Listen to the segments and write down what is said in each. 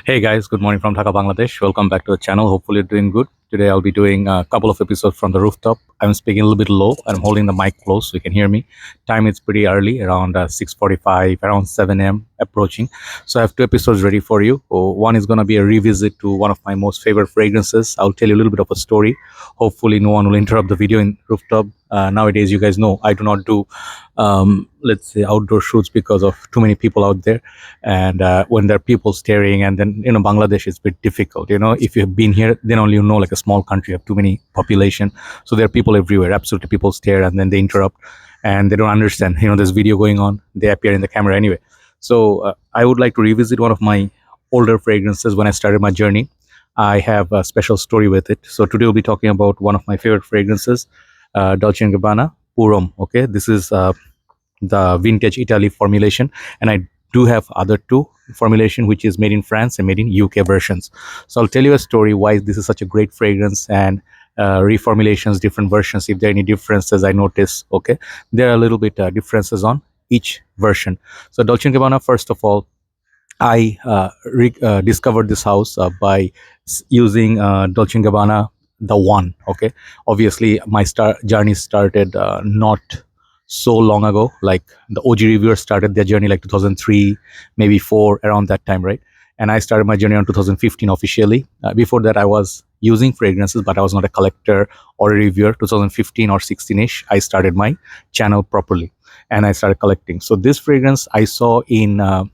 Hey guys, good morning from Dhaka, Bangladesh. Welcome back to the channel. Hopefully, you're doing good. Today, I'll be doing a couple of episodes from the rooftop. I'm speaking a little bit low. I'm holding the mic close so you can hear me. Time is pretty early, around 6:45, around 7 a.m. approaching. So I have two episodes ready for you. One is going to be a revisit to one of my most favorite fragrances. I'll tell you a little bit of a story. Hopefully, no one will interrupt the video in rooftop. Nowadays, you guys know I do not do, let's say, outdoor shoots because of too many people out there, and when there are people staring, and then Bangladesh is a bit difficult. If you've been here, then only like a small country have too many population, so there are people everywhere. Absolutely, people stare and then they interrupt, and they don't understand. There's video going on, they appear in the camera anyway. So I would like to revisit one of my older fragrances when I started my journey. I have a special story with it. So today we'll be talking about one of my favorite fragrances, Dolce&Gabbana Purom. Okay, this is the vintage Italy formulation, and I do have other two formulation which is made in France and made in UK versions. So I'll tell you a story why this is such a great fragrance, and reformulations, different versions, if there are any differences I notice. Okay, there are a little bit differences on each version. So Dolce & Gabbana, first of all, I discovered this house by using Dolce & Gabbana the one. Okay, obviously my journey started not so long ago. Like the OG reviewers started their journey like 2003, maybe 4, around that time, right? And I started my journey on 2015 officially. Before that, I was using fragrances, but I was not a collector or a reviewer. 2015 or 16ish, I started my channel properly, and I started collecting. So this fragrance I saw in the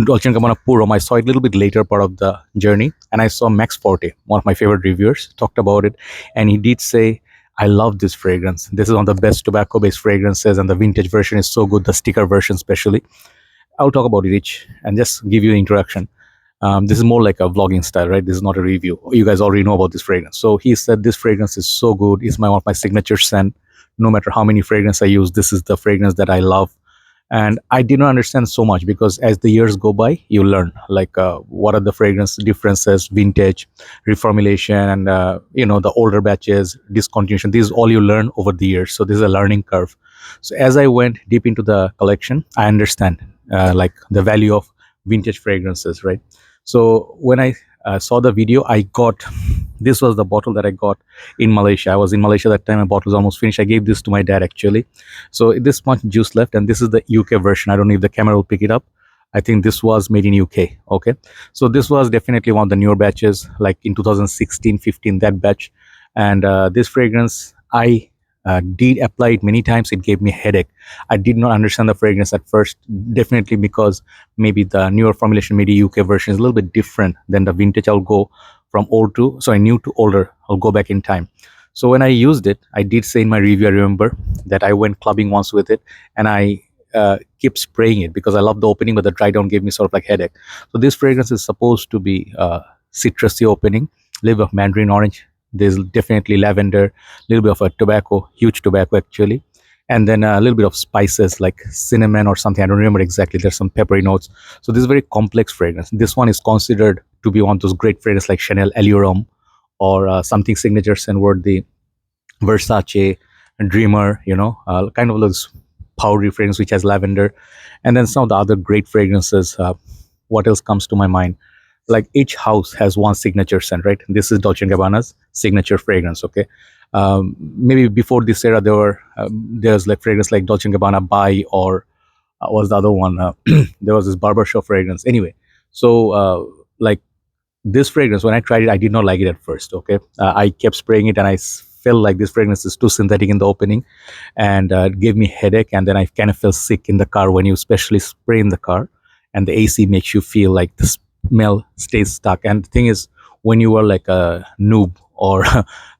Dolce & Gabbana Purom. I saw it a little bit later part of the journey, and I saw Max Forte, one of my favorite reviewers, talked about it, and he did say, I love this fragrance. This is one of the best tobacco-based fragrances, and the vintage version is so good, the sticker version especially. I'll talk about it each and just give you an introduction. This is more like a vlogging style, right? This is not a review. You guys already know about this fragrance. So he said this fragrance is so good. It's one of my signature scent. No matter how many fragrance I use, this is the fragrance that I love. And I did not understand so much, because as the years go by, you learn like what are the fragrance differences, vintage, reformulation, and the older batches, discontinuation. This is all you learn over the years. So this is a learning curve. So as I went deep into the collection, I understand like the value of vintage fragrances, right? So when I saw the video, I got, this was the bottle that I got in Malaysia. I was in Malaysia that time. My bottle was almost finished. I gave this to my dad actually. So this much juice left, and this is the UK version. I don't know if the camera will pick it up. I think this was made in UK. Okay, so this was definitely one of the newer batches, like in 2016, 15, that batch. And this fragrance, I did apply it many times. It gave me a headache. I did not understand the fragrance at first, definitely because maybe the newer formulation, maybe UK version, is a little bit different than the vintage. I'll go from old to, so I new to older. I'll go back in time. So when I used it, I did say in my review, I remember that I went clubbing once with it, and I kept spraying it because I love the opening, but the dry down gave me sort of like headache. So this fragrance is supposed to be citrusy opening, a little bit of mandarin orange. There's definitely lavender, a little bit of a tobacco, huge tobacco actually, and then a little bit of spices like cinnamon or something. I don't remember exactly. There's some peppery notes. So this is a very complex fragrance. This one is considered to be one of those great fragrances like Chanel Allure or something signature scent worthy, Versace, Dreamer, kind of those powdery fragrance which has lavender, and then some of the other great fragrances. What else comes to my mind? Like each house has one signature scent, right? This is Dolce & Gabbana's signature fragrance. Okay, maybe before this era there's like fragrance like Dolce & Gabbana Buy, or what was the other one? There was this barbershop fragrance. Anyway, so like this fragrance, when I tried it, I did not like it at first. Okay, I kept spraying it, and I felt like this fragrance is too synthetic in the opening, and it gave me headache. And then I kind of felt sick in the car when you especially spray in the car, and the AC makes you feel like the smell stays stuck. And the thing is, when you are like a noob or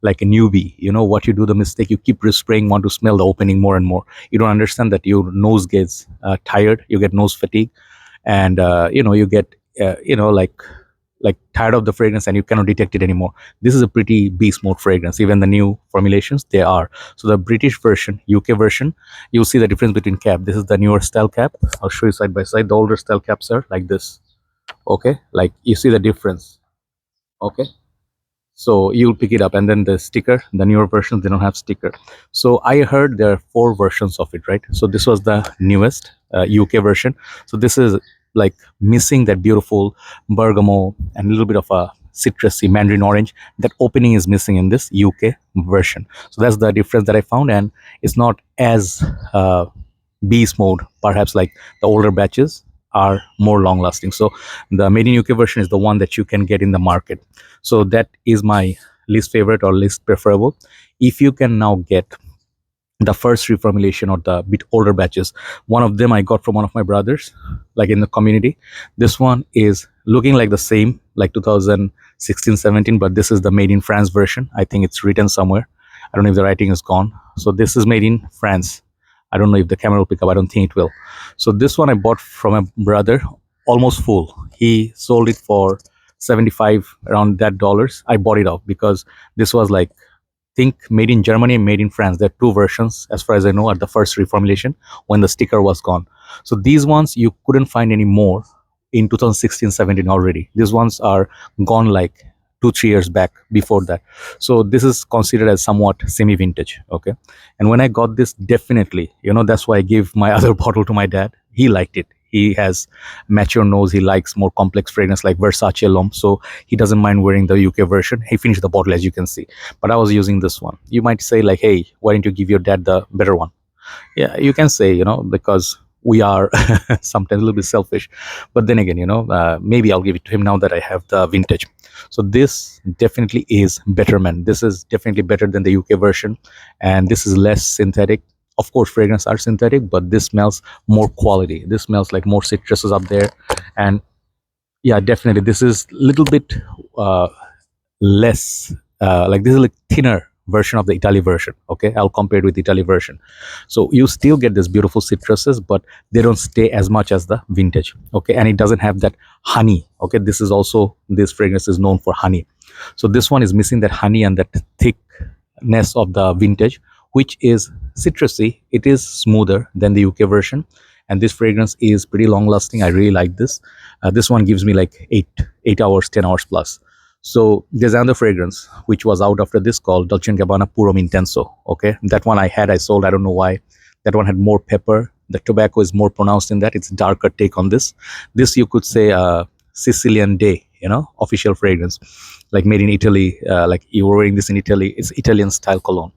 like a newbie, what you do, the mistake, you keep spraying, want to smell the opening more and more. You don't understand that your nose gets tired, you get nose fatigue, and you get like tired of the fragrance, and you cannot detect it anymore. This is a pretty beast mode fragrance. Even the new formulations, they are. So the British version, UK version, you'll see the difference between cap. This is the newer style cap. I'll show you side by side. The older style caps are like this. Okay, like you see the difference. Okay, so you'll pick it up. And then the sticker, the newer versions, they don't have sticker. So I heard there are 4 versions of it, right? So this was the newest UK version. So this is like missing that beautiful bergamot and a little bit of a citrusy mandarin orange. That opening is missing in this UK version. So that's the difference that I found, and it's not as beast mode, perhaps like the older batches are more long lasting. So the made in UK version is the one that you can get in the market. So that is my least favorite or least preferable. If you can now get the first reformulation or the bit older batches, one of them I got from one of my brothers, like in the community. This one is looking like the same, like 2016-17, but this is the made in France version. I think it's written somewhere. I don't know if the writing is gone. So this is made in France. I don't know if the camera will pick up. I don't think it will. So this one I bought from a brother, almost full. He sold it for 75 around that dollars. I bought it off because this was like, think made in Germany and made in France. There are two versions, as far as I know, at the first reformulation when the sticker was gone. So these ones you couldn't find any more in 2016-17 already. These ones are gone like 2-3 years back before that. So this is considered as somewhat semi-vintage. Okay, and when I got this, definitely, that's why I gave my other bottle to my dad. He liked it. He has mature nose. He likes more complex fragrance like Versace L'Homme. So he doesn't mind wearing the UK version. He finished the bottle, as you can see. But I was using this one. You might say like, hey, why didn't you give your dad the better one? Yeah, you can say, because we are sometimes a little bit selfish. But then again, maybe I'll give it to him now that I have the vintage. So this definitely is better, man. This is definitely better than the UK version. And this is less synthetic. Of course, fragrance are synthetic, but this smells more quality. This smells like more citruses up there. And yeah, definitely, this is a little bit less, like this is like thinner version of the Italy version. Okay, I'll compare it with the Italy version. So you still get this beautiful citruses, but they don't stay as much as the vintage. Okay, and it doesn't have that honey. Okay, this fragrance is known for honey. So this one is missing that honey and that thickness of the vintage, which is citrusy. It is smoother than the UK version, and this fragrance is pretty long lasting. I really like this. This one gives me like 8 hours, 10 hours plus. So there's another fragrance which was out after this called Dolce&Gabbana Puro Intenso. Okay, that one I sold. I don't know why. That one had more pepper. The tobacco is more pronounced in that. It's darker take on this. This you could say Sicilian Day, official fragrance, like made in Italy. Like you were wearing this in Italy. It's Italian style cologne.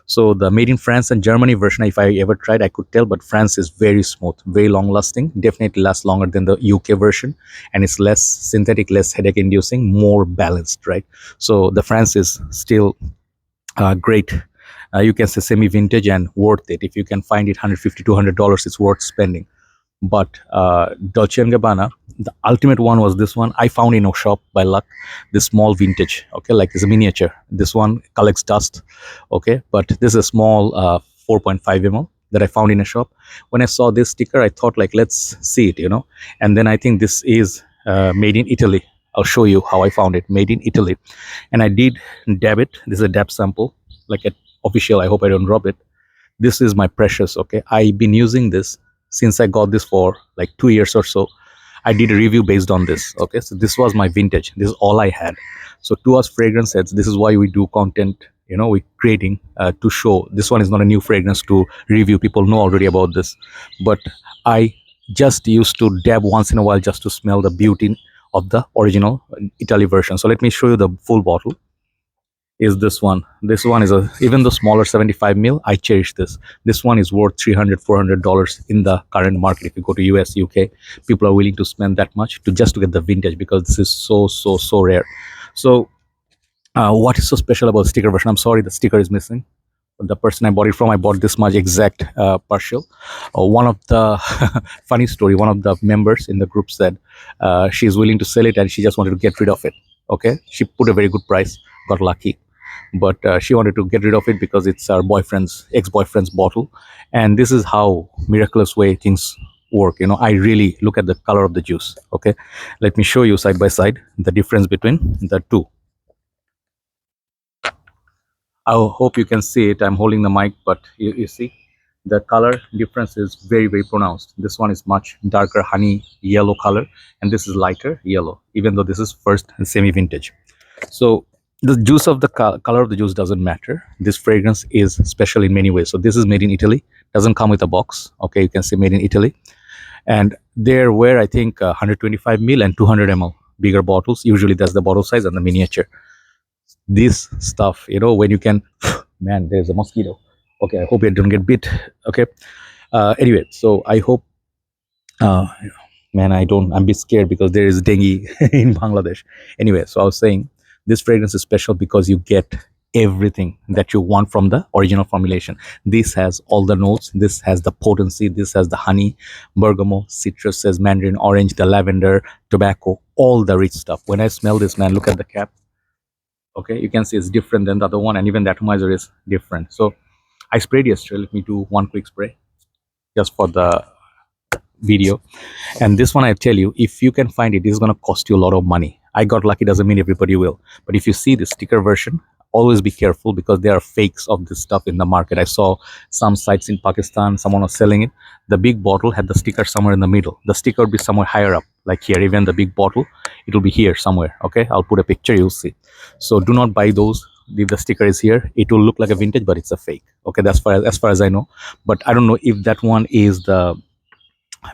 So the made in France and Germany version, if I ever tried, I could tell, but France is very smooth, very long lasting, definitely lasts longer than the UK version, and it's less synthetic, less headache inducing, more balanced, right? So the France is still great. You can say semi-vintage and worth it. If you can find it $150 to $200, it's worth spending. But Dolce & Gabbana, the ultimate one was this one. I found in a shop by luck, this small vintage. Okay, like it's a miniature. This one collects dust. Okay, but this is a small 4.5 ml that I found in a shop. When I saw this sticker, I thought like, let's see it, And then I think this is made in Italy. I'll show you how I found it, made in Italy. And I did dab it. This is a dab sample, like an official. I hope I don't drop it. This is my precious. Okay, I've been using this since I got this for like 2 years or so. I did a review based on this. Okay, so this was my vintage. This is all I had. So to us fragrance heads, this is why we do content, we're creating to show. This one is not a new fragrance to review. People know already about this, but I just used to dab once in a while just to smell the beauty of the original Italy version. So let me show you the full bottle. Is this one. This one is even the smaller 75 ml. I cherish this. This one is worth $300-400 in the current market. If you go to US, UK, people are willing to spend that much to get the vintage, because this is so rare. So what is so special about the sticker version? I'm sorry, the sticker is missing. The person I bought it from, I bought this much exact partial. One of the funny story, one of the members in the group said she's willing to sell it and she just wanted to get rid of it. Okay, she put a very good price, got lucky, but she wanted to get rid of it because it's her ex-boyfriend's bottle. And this is how miraculous way things work. I really look at the color of the juice. Okay, let me show you side by side the difference between the two. I hope you can see it. I'm holding the mic, but you see the color difference is very pronounced. This one is much darker honey yellow color, and this is lighter yellow, even though this is first and semi-vintage. So the juice of the color of the juice doesn't matter. This fragrance is special in many ways. So this is made in Italy, doesn't come with a box. Okay, you can see made in Italy. And There were, I think, 125 ml and 200 ml bigger bottles. Usually that's the bottle size and the miniature. This stuff, when you can, man, there's a mosquito. Okay, I hope you don't get bit. Okay. Anyway, so I hope, uh, man, I'm a bit scared because there is dengue in Bangladesh. Anyway, so I was saying this fragrance is special because you get everything that you want from the original formulation. This has all the notes, this has the potency, this has the honey, bergamot, citruses, mandarin, orange, the lavender, tobacco, all the rich stuff. When I smell this, man, look at the cap. Okay, you can see it's different than the other one, and even the atomizer is different. So I sprayed yesterday. Let me do one quick spray just for the video. And this one, I tell you, if you can find it, this is going to cost you a lot of money. I got lucky, doesn't mean everybody will. But if you see the sticker version, always be careful because there are fakes of this stuff in the market. I saw some sites in Pakistan, someone was selling it. The big bottle had the sticker somewhere in the middle. The sticker would be somewhere higher up, like here. Even the big bottle, it will be here somewhere. Okay, I'll put a picture, you'll see. So do not buy those. If the sticker is here, it will look like a vintage, but it's a fake. Okay, that's as far as I know. But I don't know if that one is the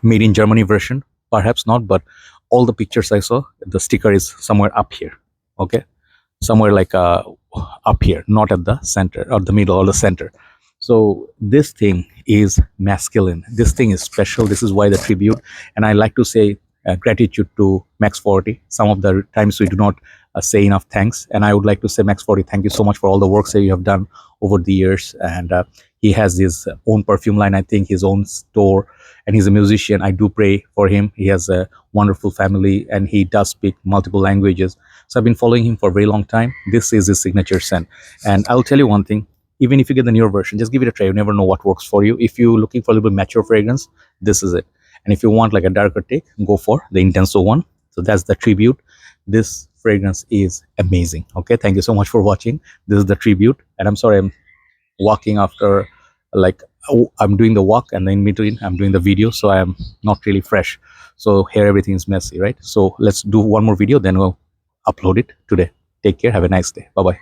made in Germany version, perhaps not, but all the pictures I saw, the sticker is somewhere up here. Okay, somewhere like up here, not at the center or the middle or the center. So this thing is masculine. This thing is special. This is why the tribute. And I like to say gratitude to Max Forte. Some of the times we do not say enough thanks. And I would like to say, Max Forte, thank you so much for all the work that you have done over the years. And he has his own perfume line, I think, his own store. And he's a musician. I do pray for him. He has a wonderful family and he does speak multiple languages. So I've been following him for a very long time. This is his signature scent. And I'll tell you one thing, even if you get the newer version, just give it a try. You never know what works for you. If you're looking for a little bit mature fragrance, this is it. And if you want like a darker take, go for the Intenso one. So that's the tribute. This fragrance is amazing. Okay, thank you so much for watching. This is the tribute. And I'm sorry I'm walking after, like, I'm doing the walk and then in between I'm doing the video, so I am not really fresh. So here everything is messy, right? So let's do one more video, then we'll upload it today. Take care, have a nice day. Bye bye.